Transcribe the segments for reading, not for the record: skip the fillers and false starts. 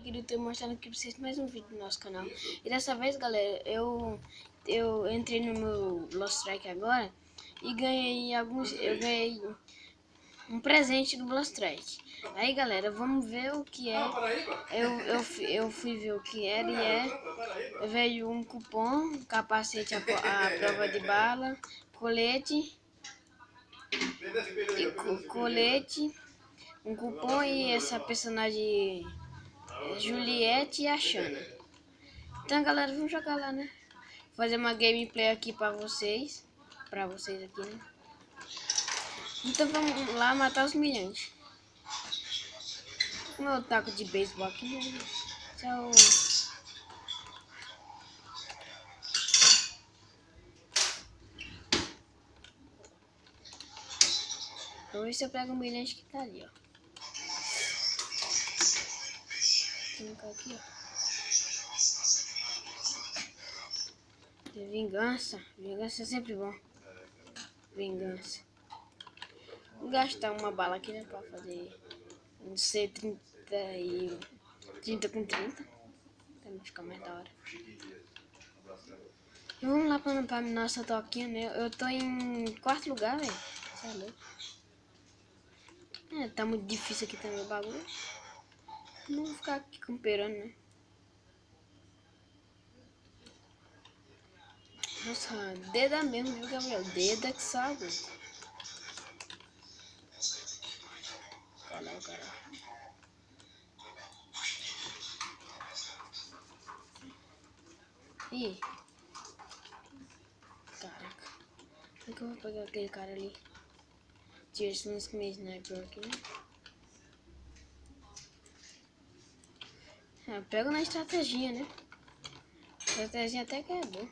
queria ter mostrado aqui pra vocês mais um vídeo do nosso canal. E dessa vez, galera, eu entrei no meu Lost Strike agora e ganhei eu ganhei um presente do Lost Strike. Aí, galera, vamos ver o que é. Eu fui ver o que era e veio um cupom, capacete à prova de bala, colete, um cupom e essa personagem Juliette e a Xana. Então, galera, vamos jogar lá, né? Fazer uma gameplay aqui pra vocês aqui, né? Então vamos lá matar os milhões. O meu taco de beisebol aqui, né? Tchau. Vamos ver se eu pego o milhões que tá ali, ó. Vou colocar aqui, ó. Vingança. Vingança é sempre bom. Vingança. Vou gastar uma bala aqui, né? Pra fazer. Não sei, 30 com 30. Pra ficar mais da hora. E vamos lá pra nossa toquinha, né? Eu tô em quarto lugar, velho. Você é louco. Tá muito difícil aqui também o bagulho. Não vou ficar aqui camperando, né? Nossa, deda mesmo, viu, Gabriel? Deda que sabe. Caralho, caralho. Ih. Caraca. Como é que eu vou pegar aquele cara ali? Tira esse lance com meu sniper aqui, né? Eu pego na estratégia, né? Estratégia até que é boa.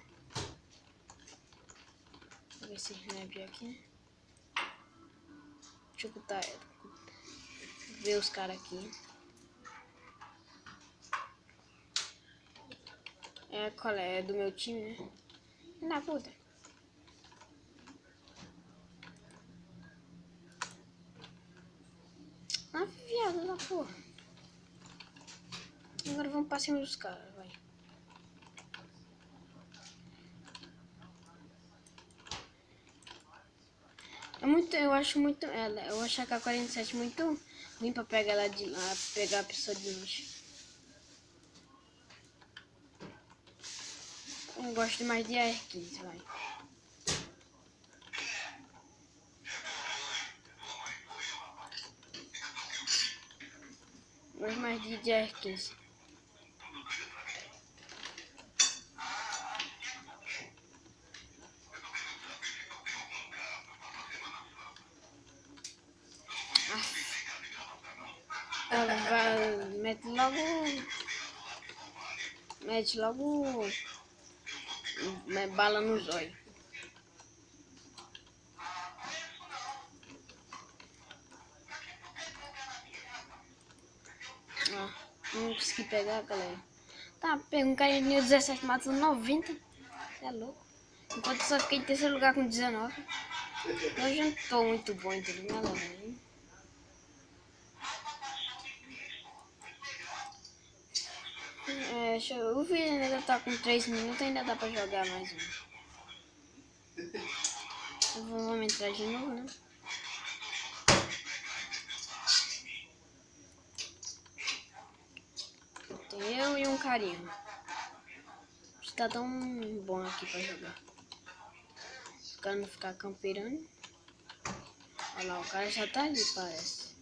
Vou ver esse sniper aqui, né? Deixa eu botar... ver os caras aqui. Qual é? É do meu time, né? Na puta. Ah, viado da porra. Agora vamos pra cima dos caras, vai. É muito, eu acho muito, eu acho a K-47 muito ruim pra pegar ela de lá, pegar a pessoa de longe. Eu gosto mais de AR-15, vai. Gosto mais de AR-15. Ela vai, mete logo bala no zóio. Não consegui pegar, galera. Tá, pega um carinha 17 matando 90. É louco. Enquanto eu só fiquei em terceiro lugar com 19. Eu já não tô muito bom, entendeu, galera? O vídeo ainda tá com 3 minutos, ainda dá pra jogar mais um. Vamos entrar de novo, né? Tem eu e um carinha. Está tão bom aqui pra jogar. Os caras não ficar camperando. Olha lá, o cara já tá ali, parece.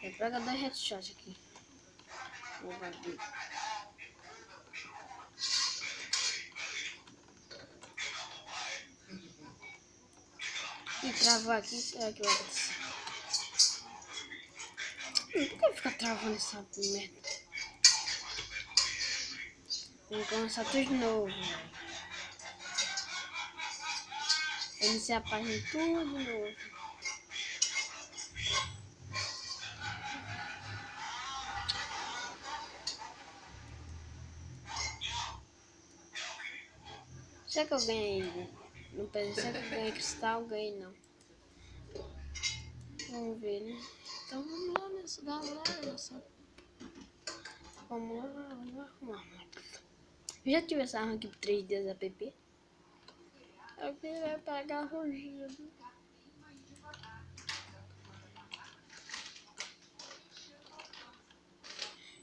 Eu pego 2 headshots aqui. Vou bater. E travar aqui, será que vai acontecer? Por que fica travando essa merda? Vou começar tudo de novo, velho. Iniciar a página tudo de novo. Será que eu ganhei? Não pensei, será que eu ganhei cristal? Ganhei não. Vamos ver, né? Então vamos lá nessa galera. Vamos lá. Eu já tive essa arma aqui por 3 dias app. Aqui vai pegar rugido.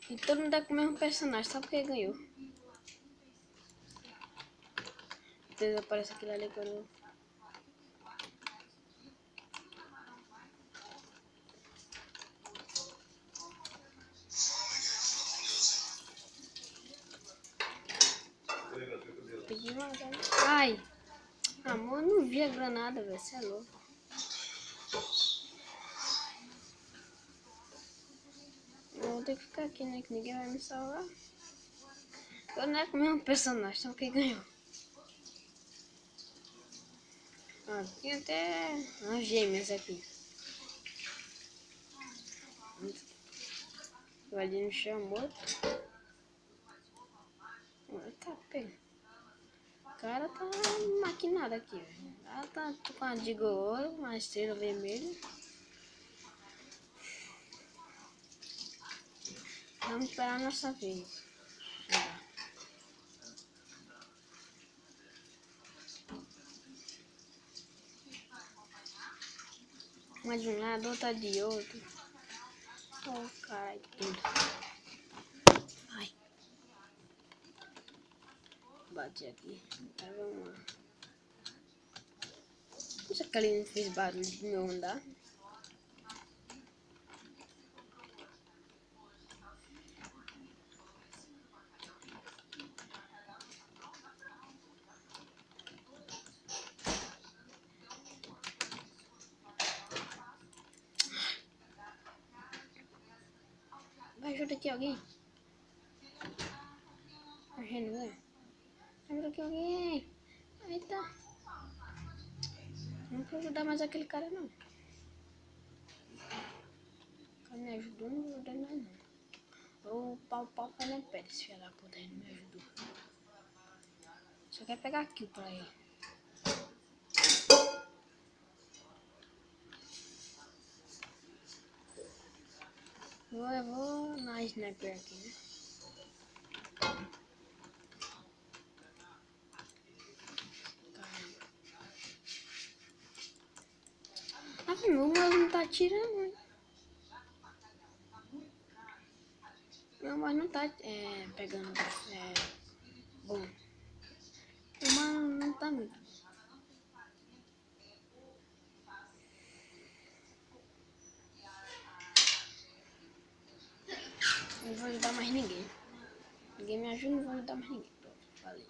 E todo mundo é com o mesmo personagem, só porque ganhou. Desaparece aquilo ali quando... Pedi uma granada. Ai! Amor, eu não vi a granada, velho. Você é louco. Eu vou ter que ficar aqui, né? Que ninguém vai me salvar. Eu não é com o mesmo personagem, só quem ganhou. Ah, tem até umas gêmeas aqui. O ali no chão morto. Tá pegando. O cara tá maquinado aqui, velho. Ela tá com a digo ouro, uma estrela vermelha. Vamos esperar a nossa vez. Uma de um lado, outra de outro. Oh, caralho, tudo. Ai. Bati aqui. Tá, vamos lá. Não sei que ele não fez barulho do meu andar. Vai, ajuda aqui alguém. Ajuda aqui alguém. Eita. Não vou ajudar mais aquele cara, não. O cara me ajudou, não vou ajudar mais, não. O pau pra minha pele, esse filho da puta aí não me ajudou. Só quer pegar kill pra ele. Eu vou na sniper aqui, né? Ah, meu mouse não tá atirando, hein? Meu mouse não tá pegando. Bom. O mouse não tá muito. Não vou ajudar mais ninguém. Ninguém me ajuda, não vou ajudar mais ninguém. Pronto, falei.